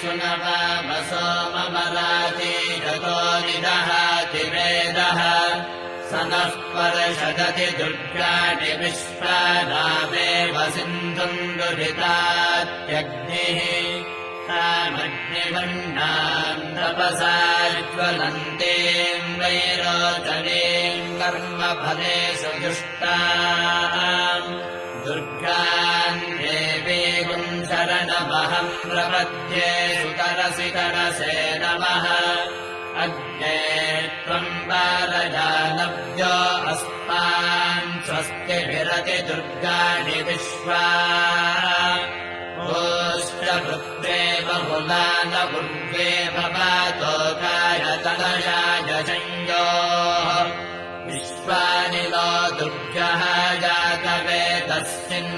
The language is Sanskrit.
सुनवामसो ममराति गतो निदहाति वेदः स नः पर्षदति दुर्गाणि विश्वानामेव सिन्धुम् दुरितात्यग्निः तामग्निवर्णाम् तपसा ज्वलन्तीम् वैरोचनीम् कर्मफलेषु दुष्टाम् दुर्गाम् देवीम् शरणमहम् प्रपद्ये सुतरसि तरसे नमः अग्ने त्वम् पारजानव्यो अस्मान् स्वस्ति विरति दुर्गाणि विश्वा ओष्टभृत्वे बहुलानपुर्वे भवातोकायतनयाय संयोः विश्वानि नो दुर्गः जातवेदस्मिन्